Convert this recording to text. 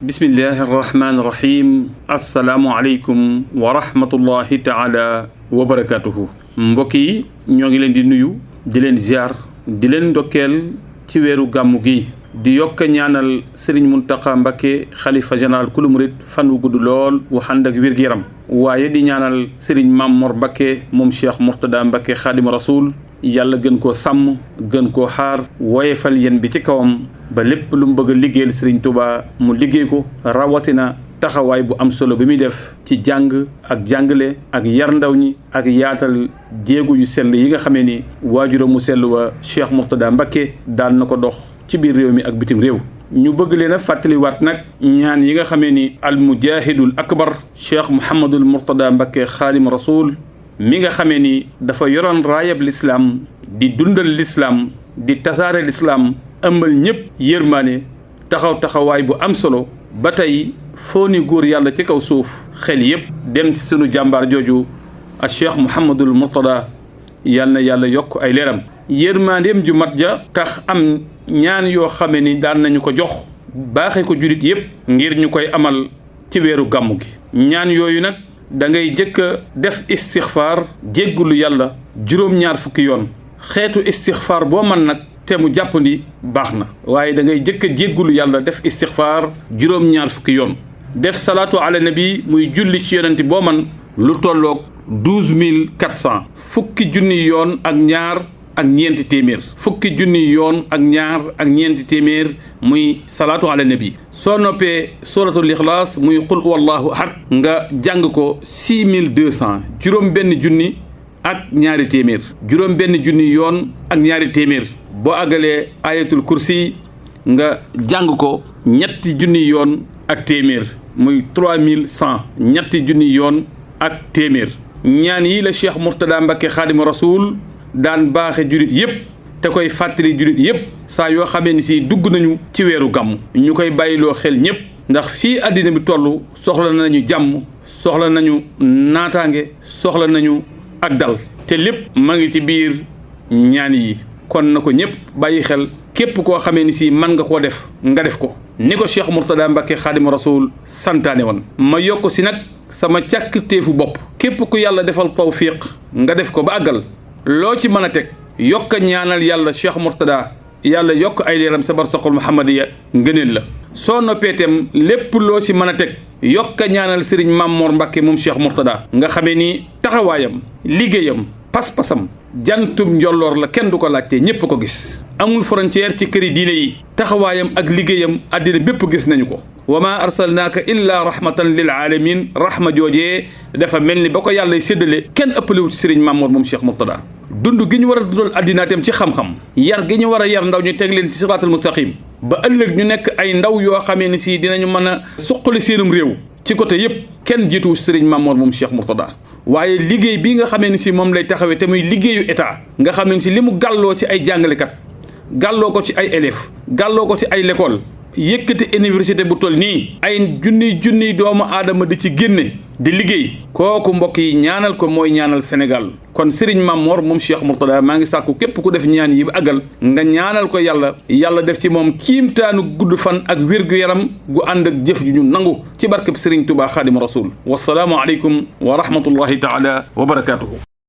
bismillahi arrahmani irrahim asalaamualeykum wa rahmatullahi taala wa barakatuhu mbokk yi ñoo ngi leen di nuyu di leen ziar di leen ndokkeel ci weeru gàmmu gi di yokk ñaanal Serigne Mountakha Mbacké xalifa général kulu murit fan wu gudd lool wu ànd ak wér-gu-yaram waaye di ñaanal Serigne Mame Mor Mbacké moom Cheikh Mourtada Mbacké Xaadimu Rasuul yàlla gën koo sàmm gën koo xaar woyefal yéen bi ci kawam ba lépp lu mu bëgg a liggéeyal Serigne Touba mu liggéey ko rawatina taxawaay bu am solo bi muy def ci jàng ak jàngale ak yar ndaw ñi ak yaatal jéegu yu sell yi nga xamee ni waajuram mu sell wa Cheikh Mourtada Mbacké daan na ko dox ci biir réew mi ak bitim réew. ñu bëgg leen a fàttaliwaat nag ñaan yi nga xamee ni al mujahidul akbar Cheikh Mouhamadul Mourtada Mbacké Xaadimu Rasuul mi nga xamee ni dafa yoroon raayab lislaam di dundal lislaam di tasaare lislaam ëmbal ñëpp yërmaane taxawaay bu am solo ba tey foo ni góor yàlla ci kaw suuf xel yëpp dem ci sunu jàmbaar jooju a Cheikh Mouhamadul Mourtada yal na yàlla yokk ay leeram yërmaandeem ju mat ja tax am ñaan yoo xamee ni daan nañu ko jox baaxee ko julit yëpp ngir ñu koy amal ci weeru gàmmu gi ñaan yooyu nag da ngay jëkk a def istixfaar jéggulu yàlla juróom-ñaar fukki yoon xeetu istixfaar boo man nag te mu jàppandi baax na waaye da ngay jëkk a jéggulu yàlla def istixfaar juróom-ñaar fukki yoon def salaatu ala nabi muy julli ci yonenti boo man lu tolloog 12400 fukki junni yoon ak ñaar ak ñeenti téeméer fukki junni yoon ak ñaar ak ñeenti téeméer muy salaatu ala nabi soo noppee suratul ixlaas muy qul wallahu ahad nga jàng ko 6200 juróom benn junni ak ñaari téeméer juróom benn junni yoon ak ñaari téeméer boo àggalee ayatul kursi nga jàng ko ñetti junni yoon ak téeméer muy 3100 ñetti junni yoon ak téeméer ñaan yi la Cheikh Mourtada Mbacké Xaadimu Rasuul daan baaxe julit yëpp te koy fàttali julit yëpp saa yoo xamee ni si dugg nañu ci weeru gàmm ñu koy bàyyiloo xel ñëpp ndax fii àddina bi toll soxla nañu jàmm soxla nañu naataange soxla nañu ak dal te lépp ma ngi ci biir ñaan yi kon na ko ñëpp bàyyi xel képp koo xamee ni si man nga koo def nga def ko ni ko Cheikh Mourtada Mbacké Xaadimu Rasuul santaane woon ma yokk si nag sama càkk-téefu bopp képp ku yàlla defal tawfiq nga def ko ba àggal loo ci mën a teg yokk a ñaanal yàlla Cheikh Mourtada yàlla yokk ay leeram sa barsaqul muhammadiya ngëneel la soo noppee itam lépp loo ci mën a teg yokk a ñaanal Serigne Mame Mor Mbacké moom Cheikh Mourtada nga xamee ni taxawaayam liggéeyam pas-pasam jantum njolloor la kenn du ko laajtee ñépp ko gis amul frontière ci këri diine yi taxawaayam ak liggéeyam àddina bépp gis nañu ko wa ma arsalnaaka illa rahmatan lil alamin rahma joojee dafa mel ni ba ko yàlla séddale kenn ëppalewu ci Serigne Mame Mor moom Cheikh Mourtada dund gi ñu war a dundal addinaatam ci xam-xam yar gi ñu war a yar ndaw ñu teg leen ci siraatal mustaqim ba ëllëg ñu nekk ay ndaw yoo xamee ni si dinañu mën a suqali seenum réew ci côté yëpp kenn jiituwu Serigne Mame Mor moom Cheikh Mourtada waaye liggéey bi nga xamee ni si moom lay taxawee te muy liggéeyu état nga xam ne si li mu gàlloo ci ay jàngalekat gàlloo ko ci ay élèves gàlloo ko ci ay l'école yëkkati université bu toll nii ay junniy doomu aadama di ci génne di liggéey kooku mbokk yi ñaanal ko mooy ñaanal Sénégal kon Serigne Mame Mor moom Cheikh Mourtada maa ngi sàkku képp ku def ñaan yi ba àggal nga ñaanal ko yàlla def ci moom kiimtaanu gudd fan ak wér-gu-yaram gu ànd ak jëf ju ñu nangu ci barkeb Serigne Touba Xaadimu Rasuul wasalaamu aleykum wa rahmatullahi taala wa barakaatuhu